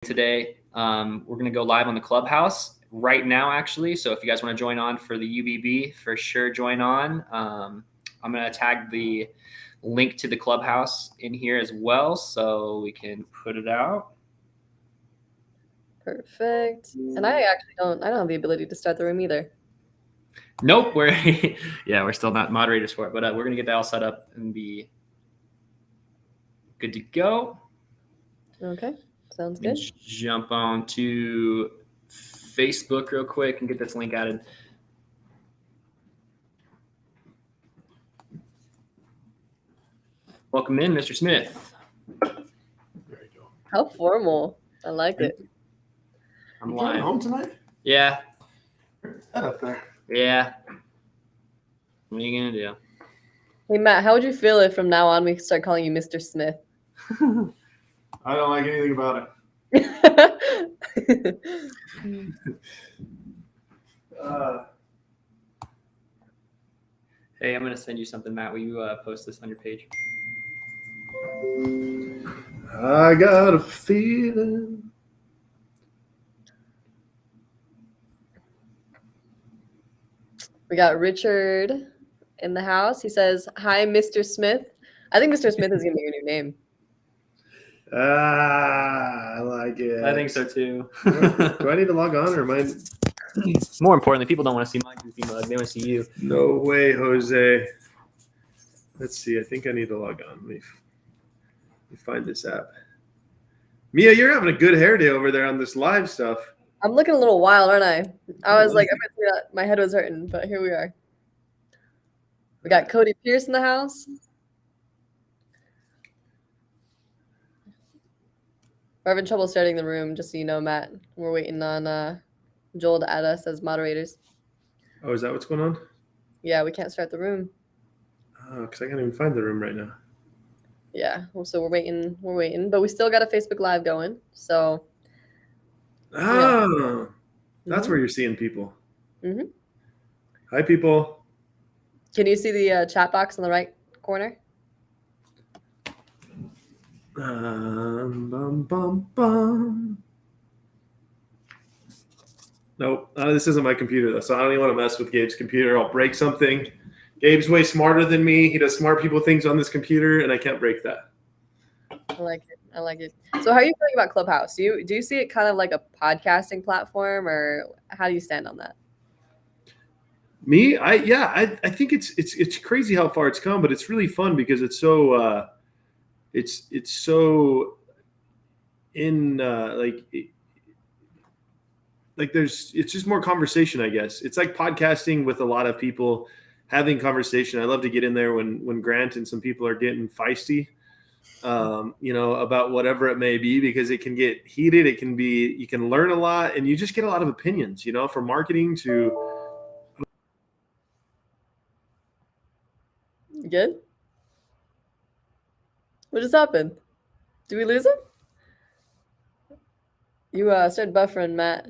today. We're going to go live on the Clubhouse right now, actually. So if you guys want to join on for the UBB, for sure join on. I'm going to tag the link to the Clubhouse in here as well, so we can put it out. Perfect. And I actually don't have the ability to start the room either. Nope, we're still not moderators for it, but we're going to get that all set up and be good to go. Okay, sounds good. Jump on to Facebook real quick and get this link added. Welcome in, Mr. Smith. There you go. How formal. I like it. I'm Going live. home tonight? Yeah. Head up there. Yeah. What are you going to do? Hey, Matt, how would you feel if from now on we start calling you Mr. Smith? I don't like anything about it. Hey, I'm going to send you something, Matt. Will you post this on your page? I got a feeling. We got Richard in the house. He says, "Hi, Mr. Smith." I think Mr. Smith is going to be your new name. I like it. I think so too. Do I need to log on or am I? More importantly, people don't want to see my goofy mug. They want to see you. No way, Jose. Let's see. I think I need to log on. Let me find this app. Mia, you're having a good hair day over there on this live stuff. I'm looking a little wild, aren't I? I was like, my head was hurting, but here we are. We got Cody Pierce in the house. We're having trouble starting the room, just so you know, Matt. We're waiting on Joel to add us as moderators. Oh, is that what's going on? Yeah, we can't start the room. Oh, because I can't even find the room right now. Yeah, so we're waiting, but we still got a Facebook Live going. So. Oh, that's where you're seeing people. Mm-hmm. Hi, people. Can you see the chat box in the right corner? Bum, bum, bum. Nope, this isn't my computer, though, so I don't even want to mess with Gabe's computer. I'll break something. Gabe's way smarter than me. He does smart people things on this computer, and I can't break that. I like it. So how are you feeling about Clubhouse? Do you see it kind of like a podcasting platform, or how do you stand on that? Me? I think it's crazy how far it's come, but it's really fun because it's so it's so in it's just more conversation, I guess. It's like podcasting with a lot of people having conversation. I love to get in there when Grant and some people are getting feisty, about whatever it may be, because it can get heated. It can be, you can learn a lot and you just get a lot of opinions, from marketing to. Good? What just happened? Did we lose him? You started buffering, Matt.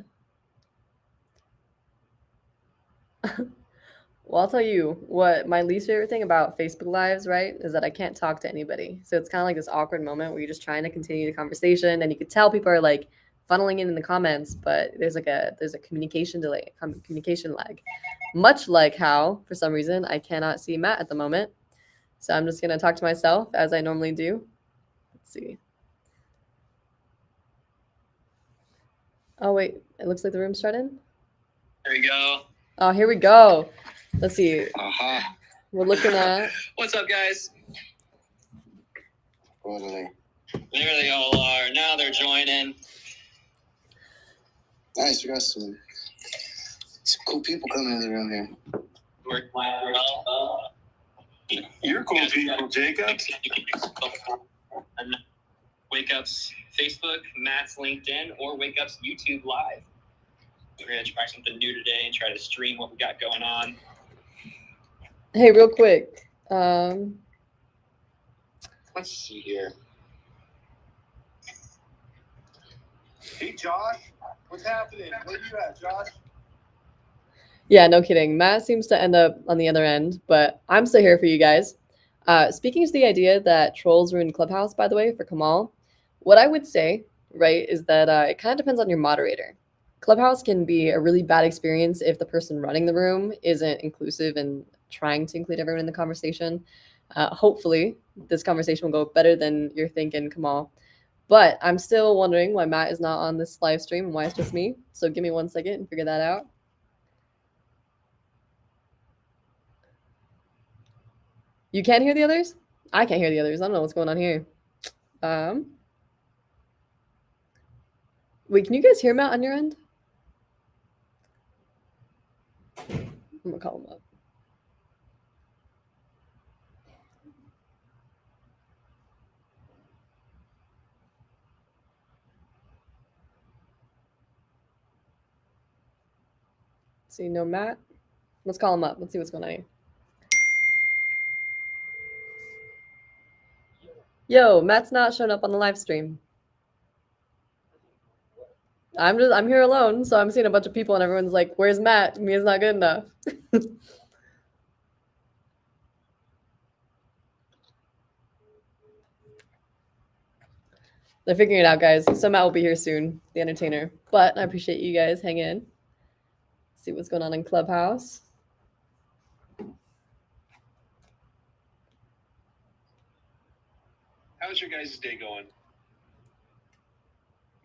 Well, I'll tell you what my least favorite thing about Facebook Lives, right, is that I can't talk to anybody. So it's kind of like this awkward moment where you're just trying to continue the conversation, and you could tell people are like funneling in the comments, but there's a communication delay, communication lag. Much like how, for some reason, I cannot see Matt at the moment. So I'm just going to talk to myself as I normally do. Let's see. Oh, wait. It looks like the room's started. There we go. Oh, here we go. Let's see. Uh-huh. We're looking at... What's up, guys? Totally. There they all are. Now they're joining. Nice. We got some cool people coming in the room here. You're cool people, Jacob. Wake Up's Facebook, Matt's LinkedIn, or Wake Up's YouTube Live. We're going to try something new today and try to stream what we got going on. Hey, real quick. Let's see here. Hey, Josh. What's happening? Where are you at, Josh? Yeah, no kidding. Matt seems to end up on the other end, but I'm still here for you guys. Speaking to the idea that trolls ruined Clubhouse, by the way, for Kamal, what I would say right, is that it kind of depends on your moderator. Clubhouse can be a really bad experience if the person running the room isn't inclusive and trying to include everyone in the conversation. Hopefully, this conversation will go better than you're thinking, Kamal. But I'm still wondering why Matt is not on this live stream and why it's just me. So give me 1 second and figure that out. You can't hear the others? I can't hear the others. I don't know what's going on here. Wait, can you guys hear Matt on your end? I'm gonna call him up. See, no Matt. Let's call him up. Let's see what's going on here. Yo, Matt's not showing up on the live stream. I'm here alone, so I'm seeing a bunch of people and everyone's like, where's Matt? Mia's not good enough. They're figuring it out, guys. So Matt will be here soon, the entertainer. But I appreciate you guys hanging in. See what's going on in Clubhouse. How's your guys' day going?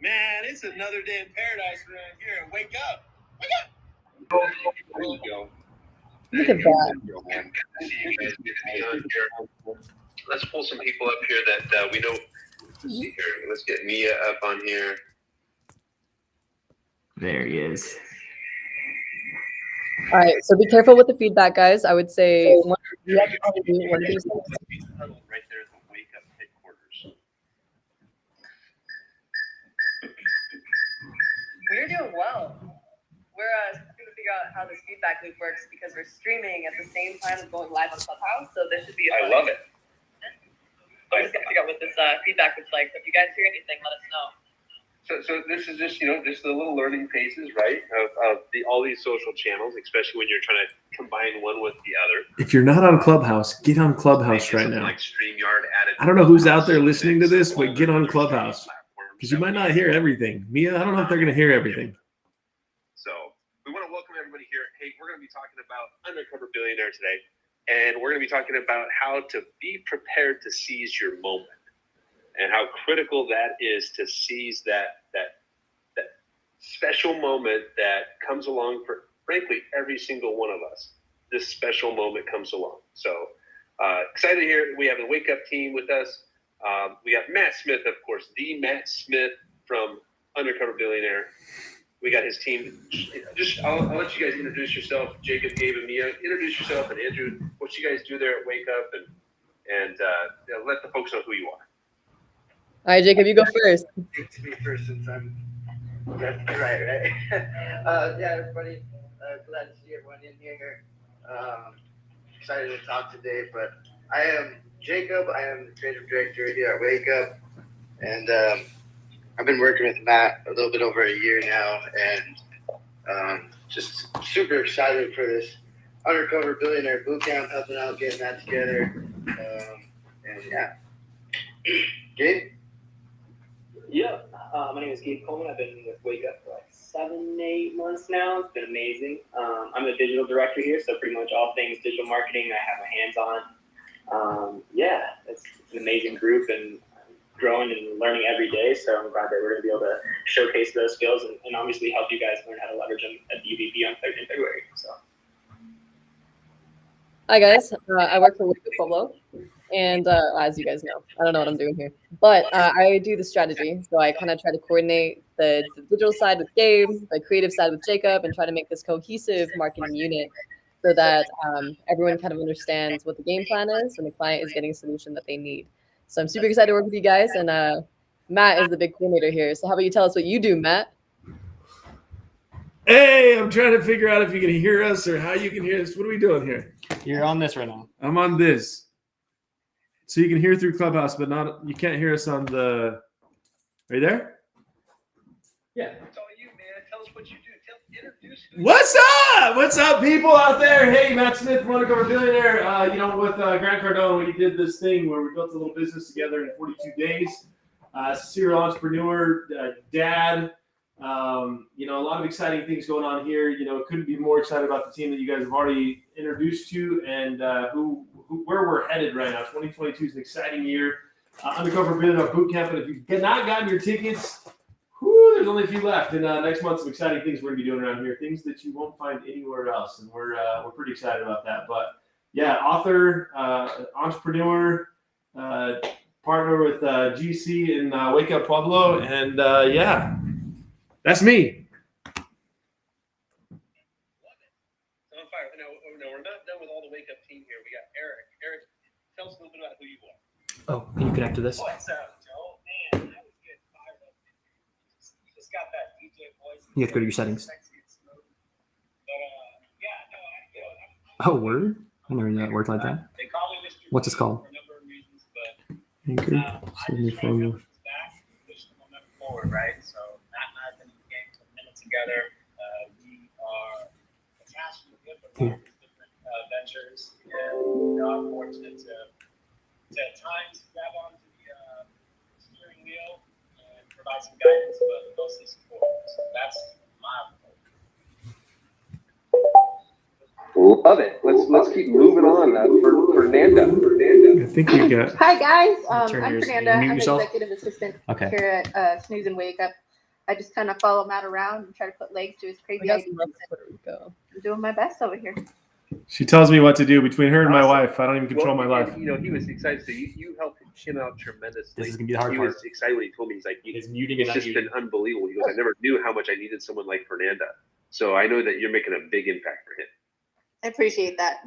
Man, it's another day in paradise around here. Wake up! Wake up! There you go. Look at that. Let's pull some people up here that we know. Let's see here. Let's get Mia up on here. There he is. All right, so be careful with the feedback, guys. I would say you have to probably do one of these things. Right there at the Wake Up headquarters. We're doing well. We're trying to figure out how this feedback loop works because we're streaming at the same time as going live on Clubhouse, so there should be I love it. I'm just gonna figure out what this feedback looks like. So if you guys hear anything, let us know. So this is just, just the little learning phases, right, of all these social channels, especially when you're trying to combine one with the other. If you're not on Clubhouse, get on Clubhouse right now. Like StreamYard added. I don't know who's out there listening to this, but get on Clubhouse because you might not hear everything. Mia, I don't know if they're going to hear everything. So we want to welcome everybody here. Hey, we're going to be talking about Undercover Billionaire today, and we're going to be talking about how to be prepared to seize your moment. And how critical that is to seize that special moment that comes along for, frankly, every single one of us. This special moment comes along. So excited to hear. We have the Wake Up team with us. We got Matt Smith, of course, the Matt Smith from Undercover Billionaire. We got his team. I'll let you guys introduce yourself, Jacob, Gabe, and Mia. Introduce yourself, and Andrew, what you guys do there at Wake Up, and let the folks know who you are. All right, Jacob, you go first. It's me first since I'm right. Yeah, everybody, glad to see everyone in here. Excited to talk today, but I am Jacob. I am the creative director here at Wake Up, and I've been working with Matt a little bit over a year now, and just super excited for this Undercover Billionaire Bootcamp, helping out, getting that together, and yeah. Gabe? Yeah, my name is Gabe Coleman. I've been with Wake Up for like 7-8 months now. It's been amazing. I'm the digital director here, so pretty much all things digital marketing I have my hands on. It's an amazing group and growing and learning every day, so I'm glad that we're going to be able to showcase those skills and obviously help you guys learn how to leverage them at the UBB in February. So. Hi, guys. I work for Wake Up Pueblo. And as you guys know, I don't know what I'm doing here, but I do the strategy. So I kind of try to coordinate the digital side with Gabe, the creative side with Jacob, and try to make this cohesive marketing unit so that everyone kind of understands what the game plan is and the client is getting a solution that they need. So I'm super excited to work with you guys. And Matt is the big coordinator here. So how about you tell us what you do, Matt? Hey, I'm trying to figure out if you can hear us or how you can hear us. What are we doing here? You're on this right now. I'm on this. So you can hear through Clubhouse, but you can't hear us on the. Are you there? Yeah. It's all you, man. Tell us what you do. Introduce. What's up? What's up, people out there? Hey, Matt Smith from Undercover Billionaire. With Grant Cardone, we did this thing where we built a little business together in 42 days. serial entrepreneur, dad. You know, a lot of exciting things going on here. You know, couldn't be more excited about the team that you guys have already introduced to, and where we're headed right now. 2022 is an exciting year. Undercover Billionaire Bootcamp, and if you've not gotten your tickets, there's only a few left. And next month, some exciting things we're going to be doing around here, things that you won't find anywhere else, and we're pretty excited about that. But yeah, author, entrepreneur, partner with GC in Wake Up Pueblo, and yeah, that's me. So on fire. No, we're not done with all the Wake Up team here. We got Eric. Eric, tell us a little bit about who you are. Oh, can you connect to this? What's up, Joe? Man, I was getting fired up. You just got that DJ voice. You have to go to your settings. Sexy and smooth. But Oh, word? I never knew that worked like that. They call me Mr. What's this called? For a number of reasons, but Anchor. I just try to push the momentum forward, right? So Matt and I have been in the game for a minute together. We are attached to different ventures, and I'm fortunate to at times grab onto the steering wheel and provide some guidance, but mostly support. So that's my approach. Love it. Let's keep moving on for Fernanda. I think we got. Hi guys, Turn I'm yours- Fernanda. mute I'm the yourself. executive assistant Okay. here at Snooze and Wake Up. I just kind of follow Matt around and try to put legs to his I crazy got ideas. some love for Puerto Rico. I'm doing my best over here. She tells me what to do between her and my Awesome. wife. I don't even control my life. You know, he was excited. So you helped him out tremendously. This is gonna be the hard he part. was excited when he told me. He's like, Is muting it's and just been unmuting. unbelievable. He goes, I never knew how much I needed someone like Fernanda. So I know that you're making a big impact for him. I appreciate that.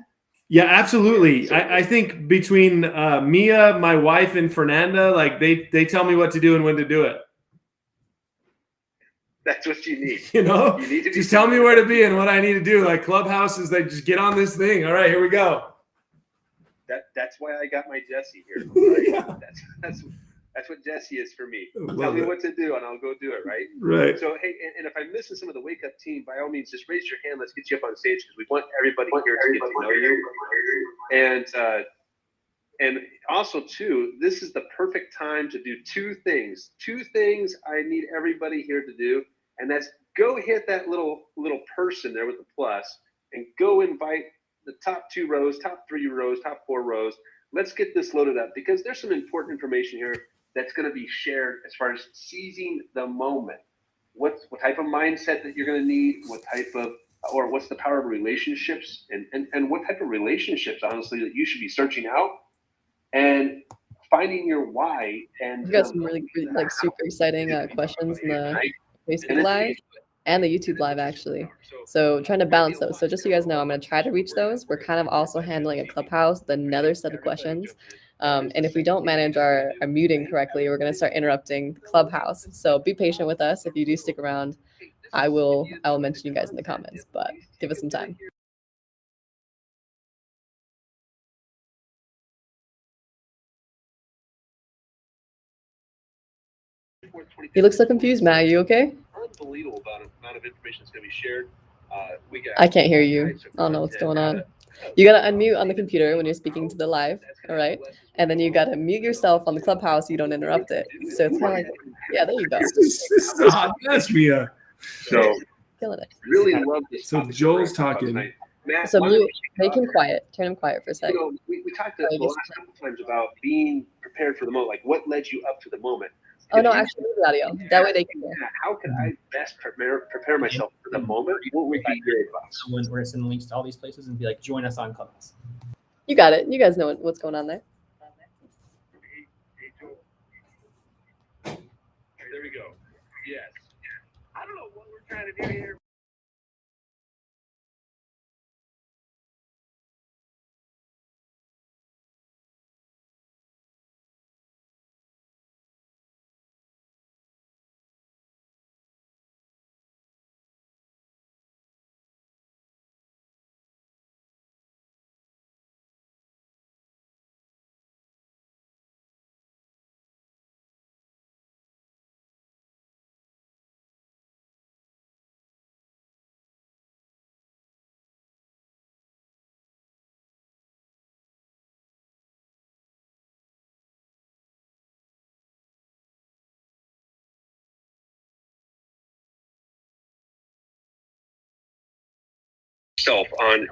Yeah, absolutely. I think between Mia, my wife, and Fernanda, like they tell me what to do and when to do it. That's what you need. You know, You need to be just tell me where to be and what I need to do. Like Clubhouses, they just get on this thing. All right, here we go. That's why I got my Jesse here. Right? That's what Jesse is for me. Tell me what to do and I'll go do it. Right. Right. So hey, and if I'm missing some of the Wake Up team, by all means, just raise your hand. Let's get you up on stage because we want everybody here to get to know you. And also too, this is the perfect time to do two things. Two things I need everybody here to do, and that's go hit that little person there with the plus, and go invite the top 2 rows, top 3 rows, top 4 rows. Let's get this loaded up because there's some important information here that's going to be shared as far as seizing the moment. What type of mindset that you're going to need, what's the power of relationships, and what type of relationships, honestly, that you should be searching out and finding your why. And We've got some really good, like super exciting questions in the Facebook Live and the YouTube Live, actually. So trying to balance those. So just so you guys know, I'm going to try to reach those. We're kind of also handling a Clubhouse with another set of questions. And if we don't manage our muting correctly, we're going to start interrupting the Clubhouse. So be patient with us. If you do stick around, I will mention you guys in the comments, but give us some time. You look so confused, Matt. Are you okay? Unbelievable amount of information that's going to be shared. I can't hear you. I don't know what's going on. You got to unmute on the computer when you're speaking to the live, all right? And then you got to mute yourself on the Clubhouse so you don't interrupt it. So it's kind of like, yeah, there you go. This is a hot mess, Mia. So Killing it. really love this. So topic Joel's that we're talking. tonight. Matt, So why don't mute, you make him talk? quiet. Turn him quiet for a second. You know, we talked the last couple times about being prepared for the moment, like what led you up to the moment. Oh, no, actually, move the audio. That way they can hear. How can I best prepare myself for the moment? What would be your advice? When we're sending links to all these places and be like, join us on Clubhouse. You got it. You guys know what's going on there. There we go. Yes. I don't know what we're trying to do here. yourself on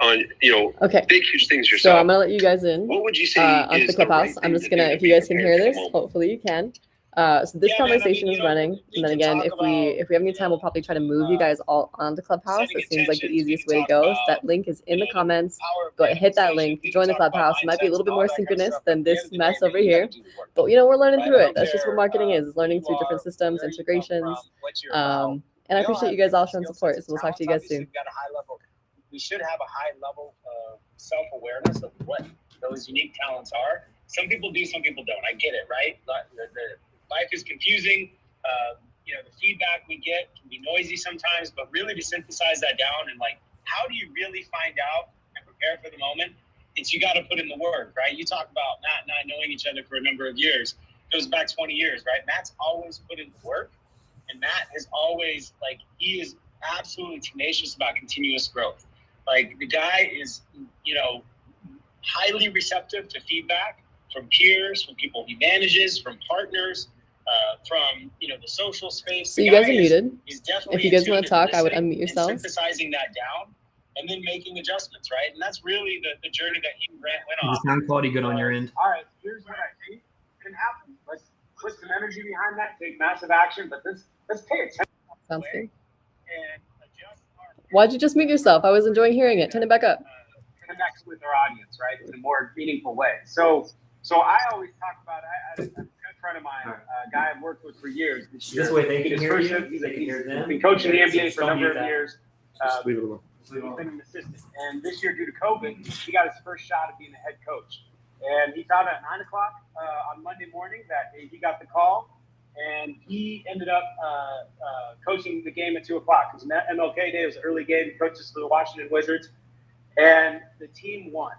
Okay. big huge things So yourself. I'm gonna let you guys in What would you say onto is the the clubhouse. right I'm thing just to gonna, do to if be you guys can prepared hear for the this, moment? hopefully you can. So this conversation is running, and then again, if we have any time, we'll probably try to move you guys all onto Clubhouse. It seems like the easiest way to go. So that link is in the comments. Go ahead, hit that link, join the Clubhouse. It might be a little bit more synchronous than this mess over here, but we're learning through it. That's just what marketing is learning through different systems, integrations. And I appreciate you guys all showing support. So we'll talk to you guys soon. We should have a high level of self-awareness of what those unique talents are. Some people do, some people don't. I get it, right? The life is confusing. The feedback we get can be noisy sometimes, but really to synthesize that down and how do you really find out and prepare for the moment? It's you got to put in the work, right? You talk about Matt and I knowing each other for a number of years. It goes back 20 years, right? Matt's always put in the work, and Matt has always he is absolutely tenacious about continuous growth. The guy is, highly receptive to feedback from peers, from people he manages, from partners, from the social space. So you guys are muted. If you guys want to talk, I would unmute yourselves. Synthesizing that down and then making adjustments, right? And that's really the journey that he and Grant went on. Is the sound quality good on your end? All right, here's what I think can happen. Let's put some energy behind that, take massive action, but let's pay attention. Sounds good. And adjust our Why'd you just mute yourself? I was enjoying hearing it. Turn it back up. connect with our audience, right, in a more meaningful way. So I always talk about a good friend of mine, a guy I've worked with for years. This way they can hear you. He's They can hear them. been coaching the NBA for a number of Just years. Just leave it alone. He's been an assistant. And this year, due to COVID, he got his first shot at being a head coach. And he found out at 9 o'clock on Monday morning that he got the call. And he ended up coaching the game at 2 o'clock. It was MLK Day. It was an early game. He coaches for the Washington Wizards. And the team won,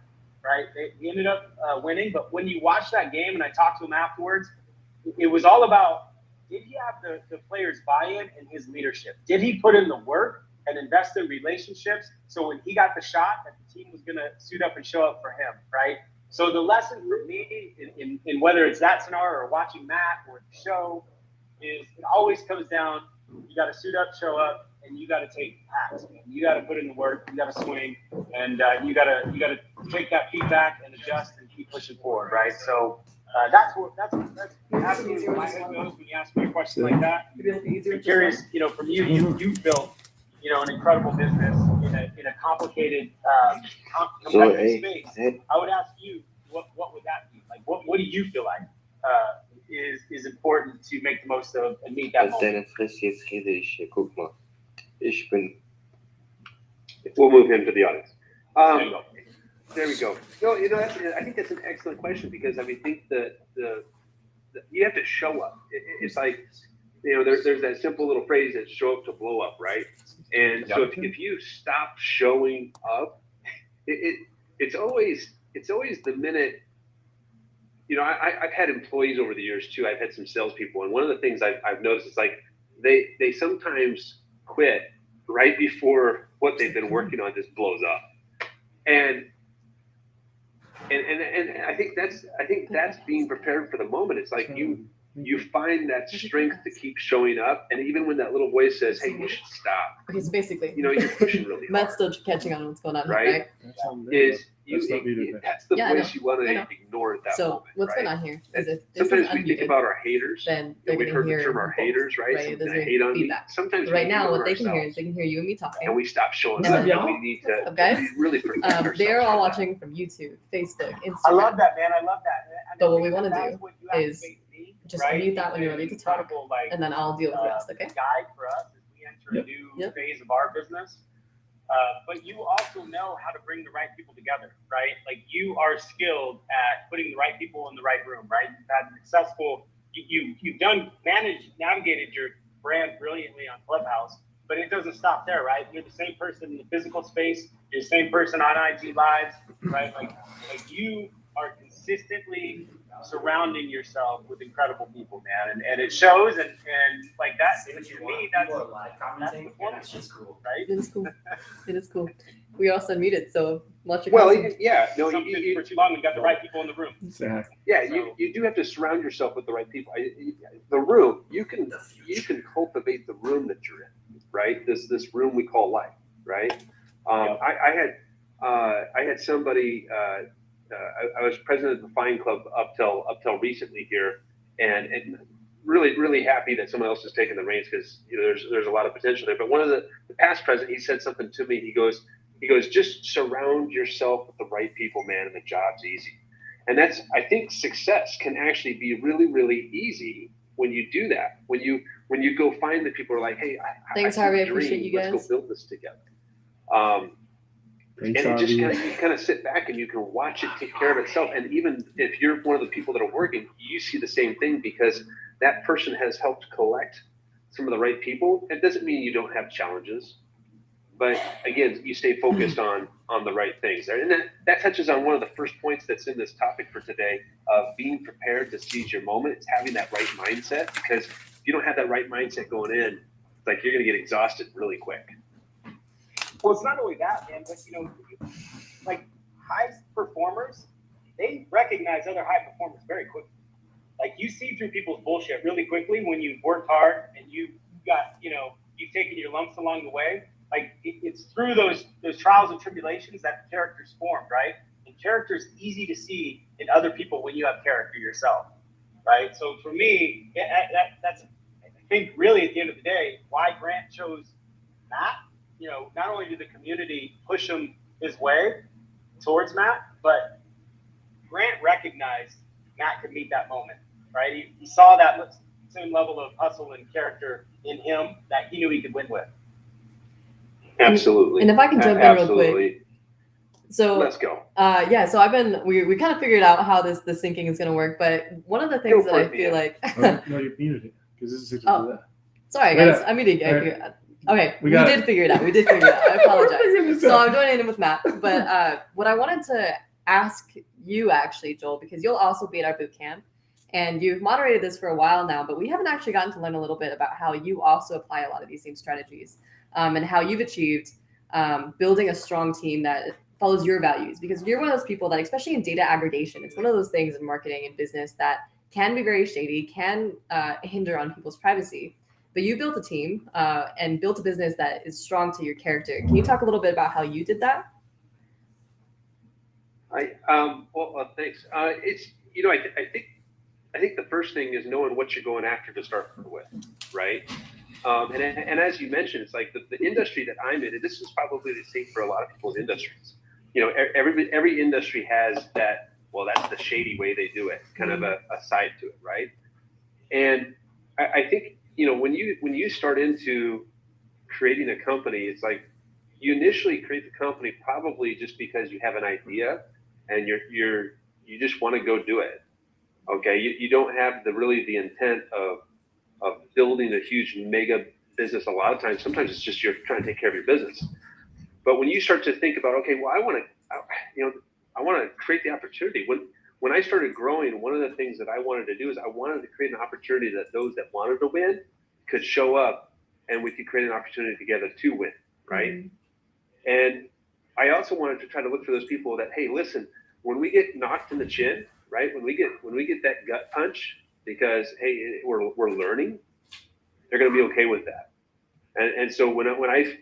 right? He ended up winning. But when you watch that game, and I talked to him afterwards, it was all about, did he have the players' buy-in and his leadership? Did he put in the work and invest in relationships so when he got the shot, that the team was going to suit up and show up for him, right? So the lesson for me, in whether it's that scenario or watching Matt or the show, is it always comes down, you got to suit up, show up, and you got to take hacks. You got to put in the work, you got to swing, and you got to take that feedback and adjust and keep pushing forward, right? So that's absolutely my head goes when you ask me a question like that. I'm curious, from you've built, an incredible business in a complicated, competitive space. I would ask you, what would that be? Like, what do you feel like is important to make the most of and meet that moment? We'll move him to the audience. There you go. There we go. No, I think that's an excellent question because I think that you have to show up. It's like, there's that simple little phrase that show up to blow up, right? And so if you stop showing up, it's always the minute. I've had employees over the years too. I've had some salespeople, and one of the things I've noticed is they sometimes quit right before what they've been working on just blows up, and I think that's being prepared for the moment. It's like you find that strength to keep showing up, and even when that little voice says, "Hey, you should stop." Okay, so basically, you're pushing really hard. Matt's still catching on what's going on, right? That's the voice you want to ignore at that moment. So what's going on here is if sometimes we think about our haters, then they're we've going to heard the hear term our haters, right? Right, Something hate on me. Sometimes right now, what they can hear is they can hear you and me talking, and we stop showing up. And we need to really protect ourselves. They're all watching from YouTube, Facebook, Instagram. I love that, man. I love that. But what we want to do is just mute that when you're ready to talk, and then I'll deal with the rest, okay? Guide for us as we enter a new phase of our business. But you also know how to bring the right people together, right? Like you are skilled at putting the right people in the right room, right? You've had an successful, you've navigated your brand brilliantly on Clubhouse, but it doesn't stop there, right? You're the same person in the physical space. You're the same person on IG Lives, right? Like you are consistently surrounding yourself with incredible people, man, and it shows, and like that to me, that's performance, cool, right? It is cool. It is cool. We also muted, so much. Well, yeah, no, you for too long and got the right people in the room. Exactly. Yeah, you do have to surround yourself with the right people. The room, you can cultivate the room that you're in, right? This room we call life, right? I had somebody. I was president of the Fine Club up till recently here, and really happy that someone else has taken the reins because there's a lot of potential there. But one of the past president, he said something to me. He goes, just surround yourself with the right people, man, and the job's easy. And that's, I think, success can actually be really easy when you do that. When you go find the people who are like, hey, thanks, I Harvey. I appreciate you guys. Let's go build this together. And it just you kind of sit back and you can watch it take care of itself. And even if you're one of the people that are working, you see the same thing because that person has helped collect some of the right people. It doesn't mean you don't have challenges, but again, you stay focused on the right things. And that touches on one of the first points that's in this topic for today of being prepared to seize your moment. It's having that right mindset, because if you don't have that right mindset going in, it's like you're going to get exhausted really quick. Well, it's not only that, man, but like high performers, they recognize other high performers very quickly. Like you see through people's bullshit really quickly when you've worked hard and you've got, you've taken your lumps along the way. Like it's through those trials and tribulations that the character's formed, right? And character's easy to see in other people when you have character yourself, right? So for me, that's I think really at the end of the day why Grant chose Matt. Not only did the community push him his way towards Matt, but Grant recognized Matt could meet that moment, right? He saw that same level of hustle and character in him that he knew he could win with. Absolutely. And if I can jump in real quick. So let's go. So we kind of figured out how this syncing is going to work, but one of the things that I feel like. No, you're muted because this is sorry guys, I'm muting. Okay, we did figure it out. I apologize. So I'm joining in with Matt. But what I wanted to ask you actually, Joel, because you'll also be at our boot camp, and you've moderated this for a while now, but we haven't actually gotten to learn a little bit about how you also apply a lot of these same strategies, and how you've achieved building a strong team that follows your values. Because you're one of those people that, especially in data aggregation, it's one of those things in marketing and business that can be very shady, can hinder on people's privacy. But you built a team and built a business that is strong to your character. Can you talk a little bit about how you did that? Thanks. It's I think the first thing is knowing what you're going after to start with, right? And as you mentioned, it's like the industry that I'm in. And this is probably the same for a lot of people's industries. Every industry has that. Well, that's the shady way they do it, kind of a side to it, right? And I think. When you start into creating a company, it's like you initially create the company probably just because you have an idea and you just want to go do it. Okay, you don't have the intent of building a huge mega business. A lot of times, sometimes it's just you're trying to take care of your business. But when you start to think about, okay, well, I want to create the opportunity. When I started growing, one of the things that I wanted to do is I wanted to create an opportunity that those that wanted to win could show up and we could create an opportunity together to win, right? Mm-hmm. And I also wanted to try to look for those people that, hey, listen, when we get knocked in the chin, right? When we get that gut punch because, hey, we're learning, they're going to be okay with that. And so I've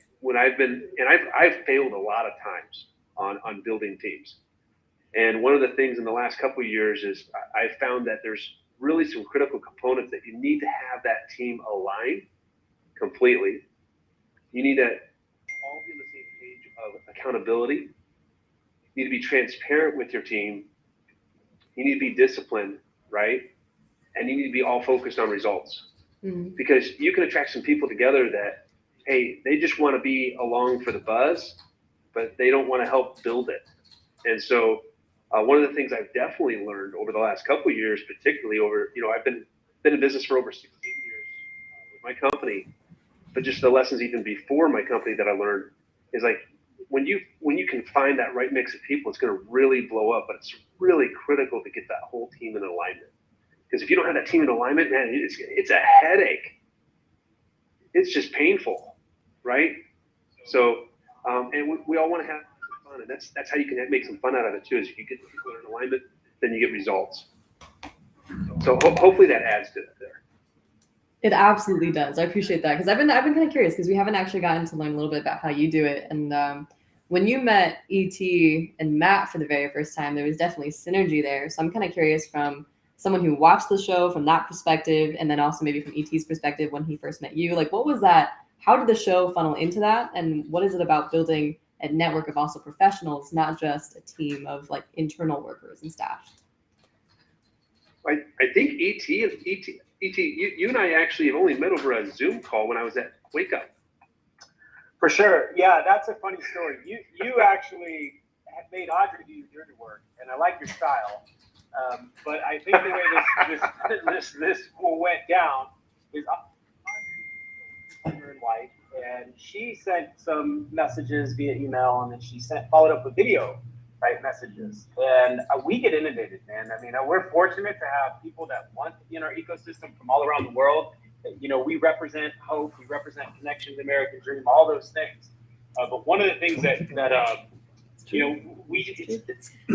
failed a lot of times on building teams. And one of the things in the last couple of years is I found that there's really some critical components that you need to have that team aligned completely. You need to all be on the same page of accountability. You need to be transparent with your team. You need to be disciplined, right? And you need to be all focused on results. Mm-hmm. Because you can attract some people together that, hey, they just want to be along for the buzz, but they don't want to help build it. And so one of the things I've definitely learned over the last couple of years, particularly I've been in business for over 16 years with my company, but just the lessons even before my company that I learned is like when you can find that right mix of people, it's going to really blow up. But it's really critical to get that whole team in alignment, because if you don't have that team in alignment, man, it's a headache. It's just painful, right? So and we all want to have fun, and that's how you can make some fun out of it too. Is if you get the people in alignment, then you get results. So hopefully that adds to it there. It absolutely does. I appreciate that, because I've been kind of curious, because we haven't actually gotten to learn a little bit about how you do it. And when you met ET and Matt for the very first time, there was definitely synergy there. So I'm kind of curious from someone who watched the show from that perspective, and then also maybe from ET's perspective when he first met you. Like, what was that? How did the show funnel into that? And what is it about building a network of also professionals, not just a team of like internal workers and staff? I think ET, you and I actually have only met over a Zoom call when I was at Wake Up. For sure. Yeah, that's a funny story. You actually had made Audrey do your dirty work, and I like your style. But I think the way this went down is her and wife, and she sent some messages via email, and then she followed up with video, right, messages. And we get inundated, man. I mean, we're fortunate to have people that want in our ecosystem from all around the world. You know, we represent hope, we represent connections, American dream, all those things. But one of the things that you know,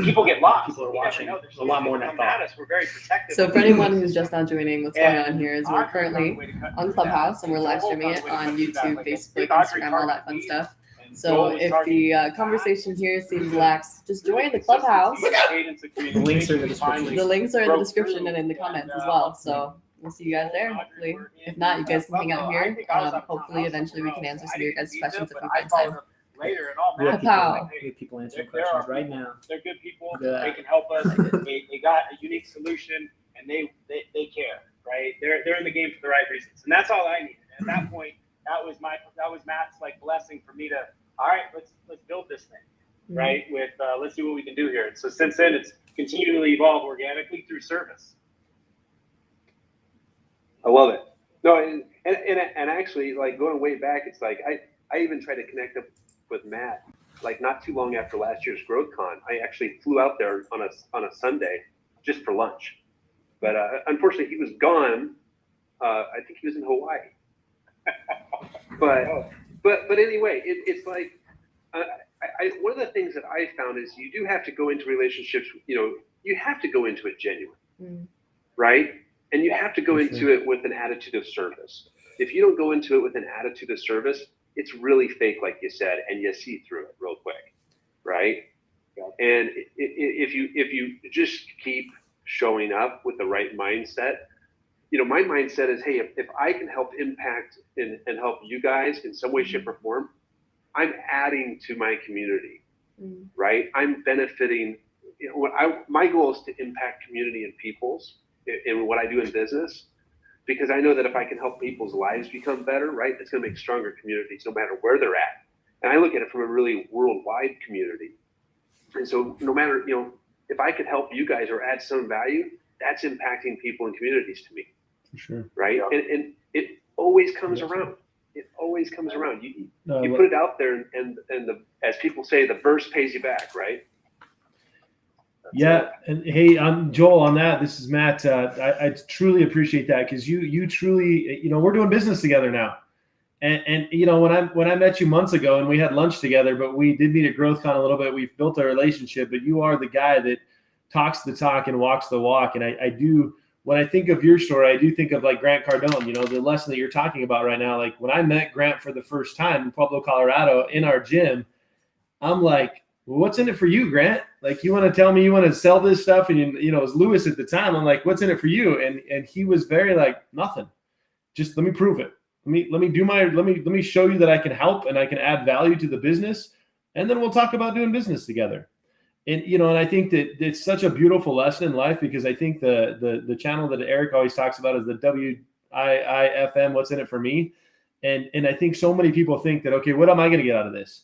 people get lost. People are watching a lot more than I thought. We're very protective. So for anyone who's just now joining, what's going on here is we're currently on Clubhouse and we're live streaming it on YouTube, Facebook, Instagram, all that fun stuff. So if the conversation here seems lax, just join the Clubhouse. The links are in the description. The links are in the description and in the comments as well. So we'll see you guys there, hopefully. If not, you guys can hang out here. Hopefully, eventually we can answer some of your guys' questions if we find time. Later and all We have people answering questions right now. They're good people. They can help us. They got a unique solution, and they care, right? They're in the game for the right reasons, and that's all I needed. At that point, that was Matt's like blessing for me to. All right, let's build this thing, right? With let's see what we can do here. And so since then, it's continually evolved organically through service. I love it. No, and actually, like going way back, it's like I even tried to connect up with Matt, like not too long after last year's GrowthCon. I actually flew out there on a Sunday just for lunch, but unfortunately he was gone. I think he was in Hawaii. but anyway, it's like one of the things that I found is you do have to go into relationships. You know, you have to go into it genuine, right? And you have to go into it with an attitude of service. If you don't go into it with an attitude of service, it's really fake, like you said, and you see through it real quick, right? And if you just keep showing up with the right mindset, you know, my mindset is, hey, if I can help impact and help you guys in some way, shape, or form, I'm adding to my community, right? I'm benefiting. You know, my goal is to impact community and people's in what I do in business. Because I know that if I can help people's lives become better, right, it's going to make stronger communities no matter where they're at. And I look at it from a really worldwide community. And so no matter, you know, if I could help you guys or add some value, that's impacting people and communities to me. For sure. Right? And it always comes around. It always comes around. You put it out there and as people say, the burst pays you back, right? Yeah, and hey, I'm Joel on that. This is Matt. I truly appreciate that because you truly, you know, we're doing business together now, and you know when I met you months ago and we had lunch together, but we did meet at GrowthCon a little bit. We've built a relationship, but you are the guy that talks the talk and walks the walk. And I do, when I think of your story, I do think of like Grant Cardone. You know, the lesson that you're talking about right now. Like when I met Grant for the first time in Pueblo, Colorado, in our gym, I'm like, what's in it for you, Grant? Like, you want to tell me you want to sell this stuff? And you know, it was Lewis at the time. I'm like, what's in it for you? And he was very like, nothing. Just let me prove it. Let me show you that I can help and I can add value to the business. And then we'll talk about doing business together. And, you know, and I think that it's such a beautiful lesson in life because I think the channel that Eric always talks about is the WIIFM, what's in it for me. And I think so many people think that, okay, what am I going to get out of this?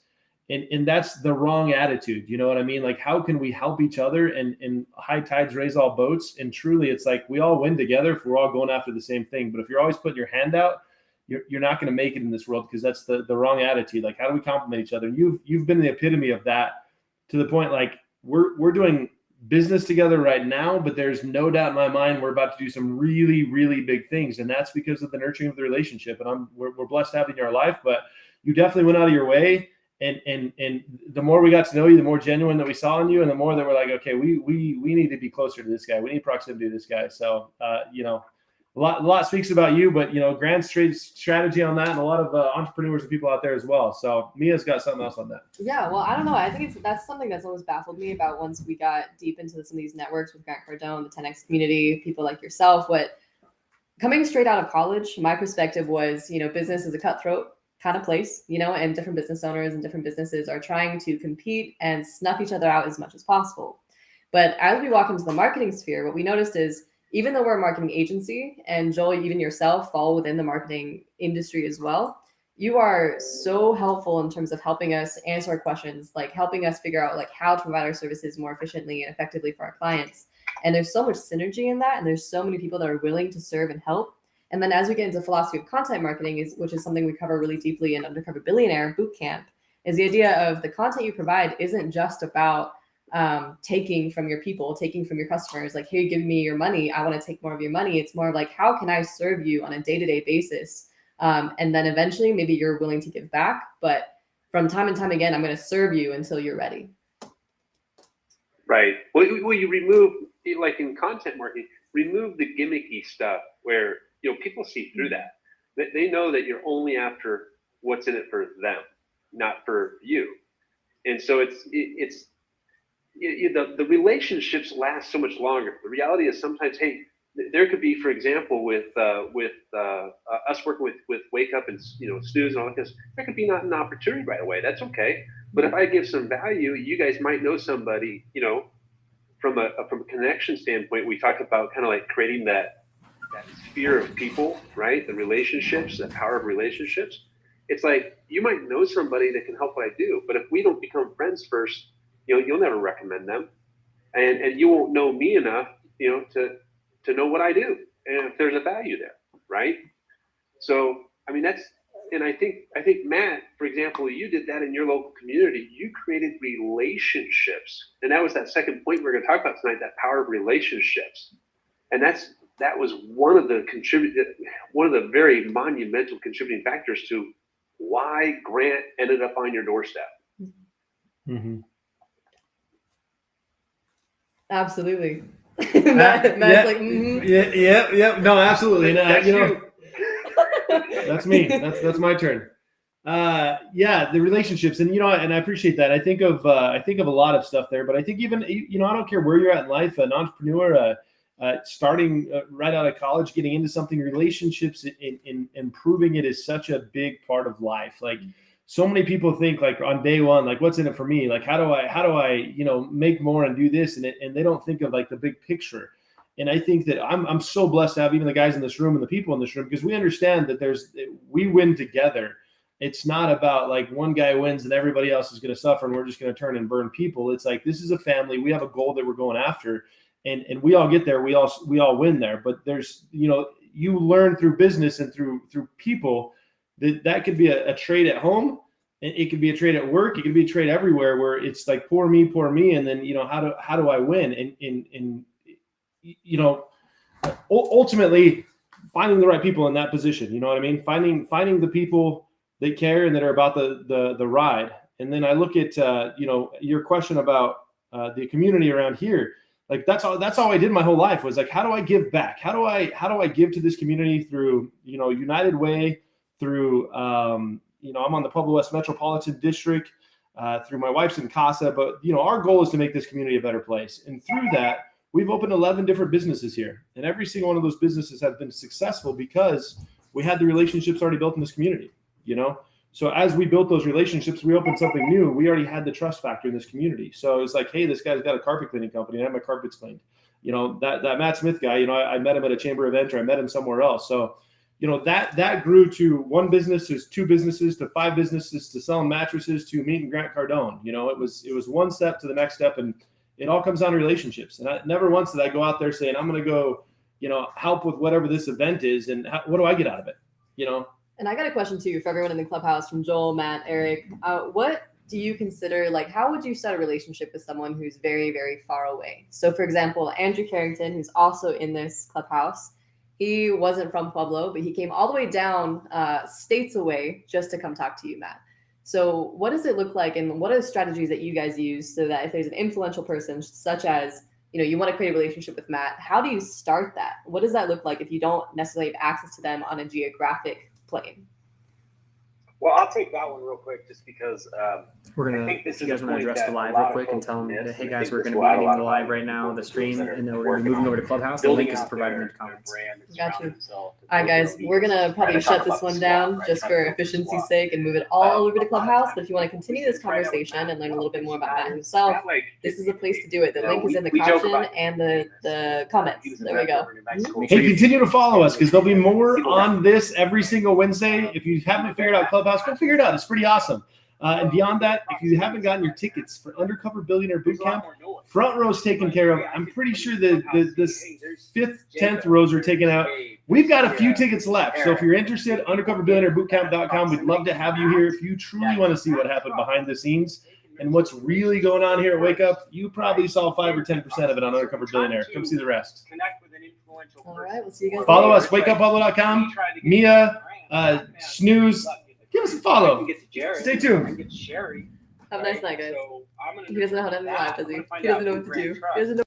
And that's the wrong attitude. You know what I mean? Like, how can we help each other and high tides raise all boats? And truly, it's like we all win together if we're all going after the same thing. But if you're always putting your hand out, you're not going to make it in this world because that's the wrong attitude. Like, how do we complement each other? And you've been the epitome of that to the point, like, we're doing business together right now, but there's no doubt in my mind we're about to do some really, really big things. And that's because of the nurturing of the relationship. And we're blessed to have you in our life, but you definitely went out of your way. And the more we got to know you, the more genuine that we saw in you, and the more that we're like, okay, we need to be closer to this guy. We need proximity to this guy. So, you know, a lot speaks about you, but grand strategy on that, and a lot of entrepreneurs and people out there as well. So Mia's got something else on that. Yeah, well, I don't know. I think that's something that's always baffled me about once we got deep into some of these networks with Grant Cardone, the 10X community, people like yourself. What coming straight out of college, my perspective was, business is a cutthroat kind of place, and different business owners and different businesses are trying to compete and snuff each other out as much as possible. But as we walk into the marketing sphere, what we noticed is, even though we're a marketing agency, and Joel, even yourself fall within the marketing industry as well, you are so helpful in terms of helping us answer our questions, like helping us figure out like how to provide our services more efficiently and effectively for our clients. And there's so much synergy in that, and there's so many people that are willing to serve and help. And then as we get into philosophy of content marketing, which is something we cover really deeply in Undercover Billionaire Bootcamp, is the idea of the content you provide isn't just about taking from your people, taking from your customers, like, hey, give me your money, I want to take more of your money. It's more of like, how can I serve you on a day-to-day basis? And then eventually maybe you're willing to give back, but from time and time again, I'm going to serve you until you're ready. Right. Well, you remove, like in content marketing, remove the gimmicky stuff where, people see through that. They know that you're only after what's in it for them, not for you. And so the relationships last so much longer. The reality is sometimes, hey, there could be, for example, with us working with Wake Up and Snooze and all that, there could be not an opportunity right away. That's okay. But if I give some value, you guys might know somebody, from a connection standpoint. We talked about kind of like creating that sphere of people, right? The relationships, the power of relationships. It's like you might know somebody that can help what I do, but if we don't become friends first, you'll never recommend them, and you won't know me enough, to know what I do, and if there's a value there, right? So, I mean, and I think Matt, for example, you did that in your local community. You created relationships, and that was that second point we're going to talk about tonight, that power of relationships, and that was one of the very monumental contributing factors to why Grant ended up on your doorstep. Mm-hmm. Absolutely. Matt's like, mm-hmm. Yeah. No, absolutely. That's you. That's me. That's my turn. The relationships, and and I appreciate that. I think of a lot of stuff there, but I think even I don't care where you're at in life, an entrepreneur, starting right out of college, getting into something, relationships in improving it is such a big part of life. Like, so many people think like on day one, like, what's in it for me? Like, how do I make more and do this? And they don't think of like the big picture. And I think that I'm so blessed to have even the guys in this room and the people in this room, because we understand that we win together. It's not about like one guy wins and everybody else is going to suffer and we're just going to turn and burn people. It's like, this is a family. We have a goal that we're going after, and we all get there. We all win there. But there's, you learn through business and through people that could be a trade at home. It could be a trade at work. It could be a trade everywhere, where it's like, poor me. And then, how do I win? And ultimately finding the right people in that position, you know what I mean? Finding the people that care and that are about the ride. And then I look at, your question about the community around here. Like, that's all I did my whole life, was like, how do I give back? How do I give to this community through, United Way, through, I'm on the Pueblo West Metropolitan District, through my wife's in Casa, but our goal is to make this community a better place. And through that, we've opened 11 different businesses here, and every single one of those businesses have been successful because we had the relationships already built in this community, So as we built those relationships, we opened something new. We already had the trust factor in this community. So it's like, hey, this guy's got a carpet cleaning company, and I have my carpets cleaned. That Matt Smith guy, I met him at a chamber event, or I met him somewhere else. So, that grew to one business, to 2 businesses, to 5 businesses, to selling mattresses, to meeting Grant Cardone. It was one step to the next step, and it all comes down to relationships. And never once did I go out there saying, I'm going to go, help with whatever this event is, and what do I get out of it? And I got a question too for everyone in the clubhouse, from Joel, Matt, Eric. What do you consider, like, how would you start a relationship with someone who's very, very far away? So, for example, Andrew Carrington, who's also in this clubhouse, he wasn't from Pueblo, but he came all the way down states away just to come talk to you, Matt. So what does it look like, and what are the strategies that you guys use so that if there's an influential person, such as, you want to create a relationship with Matt. How do you start that? What does that look like if you don't necessarily have access to them on a geographic plane? Well, I'll take that one real quick just because We're I gonna. think this You is guys a want to point address the that a live lot real of quick and folks tell them miss, that, hey and I guys, think we're this gonna will be add a ending lot the of live value right to now, the those stream, that are and then we're gonna be working moving on over to Clubhouse. The building link is out provided in their the comments. brand and Got you. surrounding themselves with All right, guys, leaders. we're gonna probably Trying to talk shut this about the one SWOT, down right? just Trying to for build the efficiency's SWOT. sake and move it all over to A lot of Clubhouse. times But if you want to people continue think this it's right out with conversation and learn a little bit more about Matt Matt himself, Matt, like, this is the place to do it. The you know, link is in the we joke caption about and the comments. he was a There we vet go. over in New Mexico. Mhm. Hey, continue to follow us because there'll be more on this every single Wednesday. If you haven't figured out Clubhouse, go figure it out. It's pretty awesome. And beyond that, if you haven't gotten your tickets for Undercover Billionaire Bootcamp, front row's taken care of. I'm pretty sure the 5th, 10th rows are taken out. We've got a few tickets left. So if you're interested, undercoverbillionaireboootcamp.com. We'd love to have you here if you truly want to see what happened behind the scenes and what's really going on here at Wake Up. You probably saw 5 or 10% of it on Undercover Billionaire. Come see the rest. All right, we'll see you guys Follow later. us, wakeuphubble.com. Mia, Snooze, give us a follow. Stay tuned. Have a nice night, guys. He doesn't know how to end the live, does he? He doesn't know what to do. He doesn't know.